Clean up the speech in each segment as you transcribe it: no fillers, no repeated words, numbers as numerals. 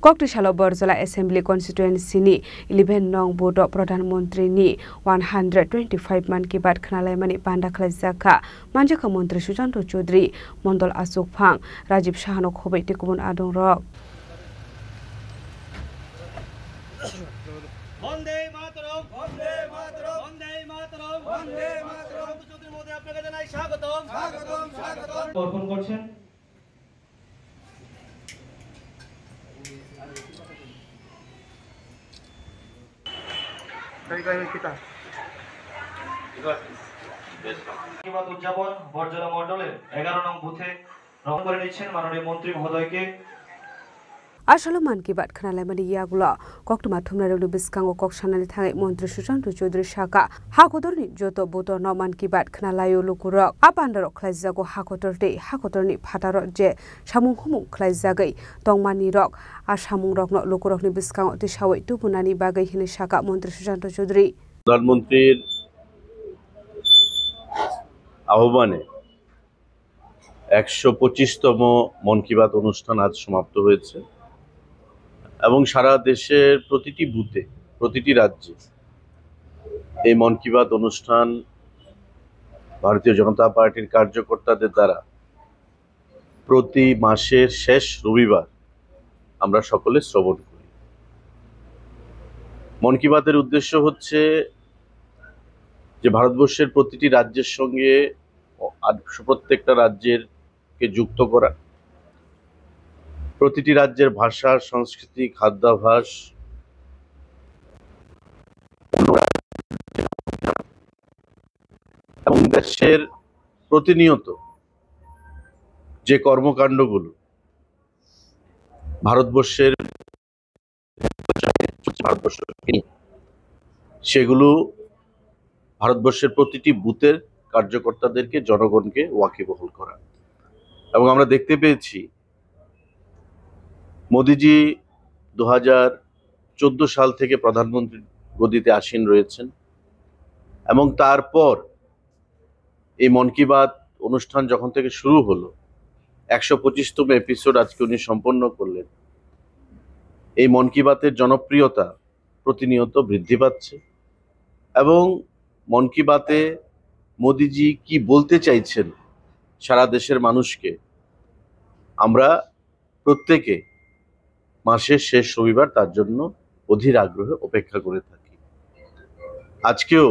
Koktisalo Borzala Assembly Constituency ni 11 nong bodo Pradhan Mantri ni 125 man ki bat khnalai mani panda khlajaka manjaka Mantri Sujanto Chaudhary Mondol Asok Phang Rajiv Shahanok hobai tikubun adong rok Vande Mataram Vande Mataram Vande Mataram Vande Mataram Chaudhary মহোদয় আপনাকে জানাই স্বাগতম স্বাগতম স্বাগতম অর্পণ করছেন উদযাপন বরজলা মণ্ডলের 11 নং বুথে গ্রহণ করে নিচ্ছেন মাননীয় মন্ত্রী মহোদয়কে Asalo man ki bat khnalai mani yagula koktuma thumna relu biskango koksanali thangai Mantri Sujanto Chaudhary Shaka hakotorni joto boto no man ki bat khnalayo lukurok apandaro khlaijago hakotorni phataro je samung humung khlaijagai tongmani rok asamung rokno lukurokni biskango tisawai tubunani bagai hini Shaka Mantri Sujanto Chaudhary প্রধানমন্ত্রীর আহ্বানে 125তম মন কি বাত অনুষ্ঠান আজ সমাপ্ত হয়েছে এবং সারা দেশের প্রতিটি বুথে প্রতিটি রাজ্যে এই মন কি বাত অনুষ্ঠান ভারতীয় জনতা পার্টির কার্যকর্তাদের দ্বারা প্রতি মাসের শেষ রবিবার আমরা সকলে শ্রবণ করি। মন কি বাতের উদ্দেশ্য হচ্ছে যে ভারতবর্ষের প্রতিটি রাজ্যের সঙ্গে প্রত্যেকটা রাজ্যেরকে যুক্ত করা, প্রতিটি রাজ্যের ভাষা সংস্কৃতি খাদ্যাভ্যাস এবং দেশের প্রতিনিয়ত যে কর্মকাণ্ডগুলো ভারতবর্ষের সেগুলো ভারতবর্ষের প্রতিটি বুথের কার্যকর্তাদেরকে জনগণকে ওয়াকিবহাল করা। এবং আমরা দেখতে পেয়েছি মোদিজি 2014 সাল থেকে প্রধানমন্ত্রীর গদিতে আসীন রয়েছেন এবং তারপর এই মন কি বাত অনুষ্ঠান যখন থেকে শুরু হলো 125তম এপিসোড আজকে উনি সম্পন্ন করলেন। এই মন কি বাতের জনপ্রিয়তা প্রতিনিয়ত বৃদ্ধি পাচ্ছে এবং মন কি বাতে মোদিজি কি বলতে চাইছেন সারা দেশের মানুষকে আমরা প্রত্যেকে মাসের শেষ রবিবার তার জন্য অধীর আগ্রহে অপেক্ষা করে থাকি। আজকেও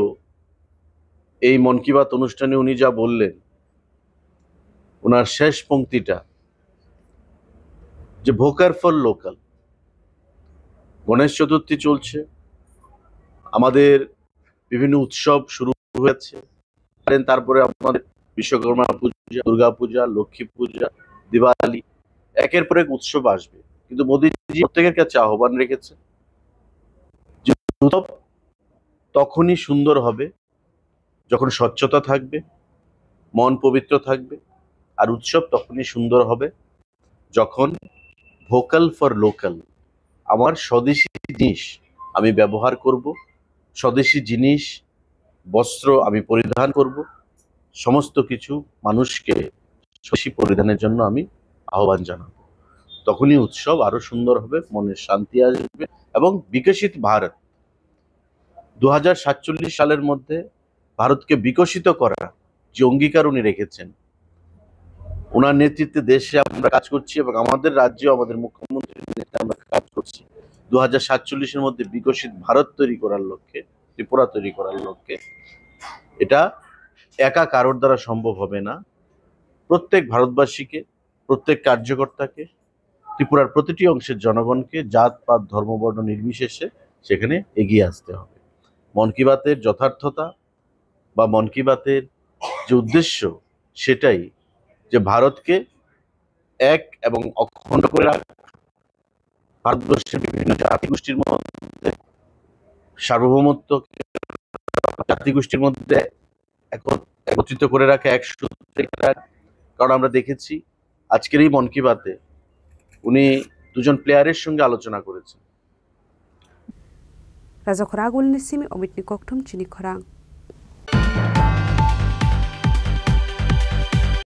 এই মন কি বাত অনুষ্ঠানে উনি যা বললেন, ওনার শেষ পংক্তিটা যে vocal for local. Ganesh Chaturthi চলছে, আমাদের বিভিন্ন উৎসব শুরু হয়েছে, তারপরে আমাদের বিশ্বকর্মা পূজা, দুর্গা পূজা, লক্ষ্মী পূজা, দিওয়ালি, একের পর এক উৎসব আসবে। কিন্তু মোদিজি প্রত্যেকের কাছে আহ্বান রেখেছে যে উৎসব তখনই সুন্দর হবে যখন স্বচ্ছতা থাকবে, মন পবিত্র থাকবে, আর উৎসব তখনই সুন্দর হবে যখন ভোকাল ফর লোকাল, আমার স্বদেশি জিনিস আমি ব্যবহার করব, স্বদেশি জিনিস বস্ত্র আমি পরিধান করব, সমস্ত কিছু মানুষকে স্বদেশি পরিধানের জন্য আমি আহ্বান জানাবো। তখনই উৎসব আরো সুন্দর হবে, মনের শান্তি আসবে এবং বিকশিত ভারত 2047 সালের মধ্যে ভারতকে বিকশিত করা যে অঙ্গীকার উনি রেখেছেন, ওনার নেতৃত্বে দেশে আমরা কাজ করছি এবং আমাদের রাজ্যে আমাদের মুখ্যমন্ত্রীর নেতৃত্বে আমরা কাজ করছি 2047-এর মধ্যে বিকশিত ভারত তৈরি করার লক্ষ্যে, ত্রিপুরা তৈরি করার লক্ষ্যে। এটা একা কারোর দ্বারা সম্ভব হবে না। প্রত্যেক ভারতবাসীকে, প্রত্যেক কার্যকর্তাকে, ত্রিপুরার প্রতিটি অংশের জনগণকে জাত পাত ধর্ম বর্ণ নির্বিশেষে সেখানে এগিয়ে আসতে হবে। মন কি বাতের যথার্থতা বা মন কি বাতের যে উদ্দেশ্য সেটাই যে ভারতকে এক এবং অখণ্ড করে রাখা, ভারতবর্ষের বিভিন্ন জাতিগোষ্ঠীর মধ্যে সার্বভৌমত্ব, জাতিগোষ্ঠীর মধ্যে একত্রিত করে রাখা, এক সূত্রে রাখা। কারণ আমরা দেখেছি আজকের এই মন কি বাতে উনি দুজন প্লেয়ারের সঙ্গে আলোচনা করেছেন। Raja Khoragul Nisimi Omitni Koktum Chini Khorang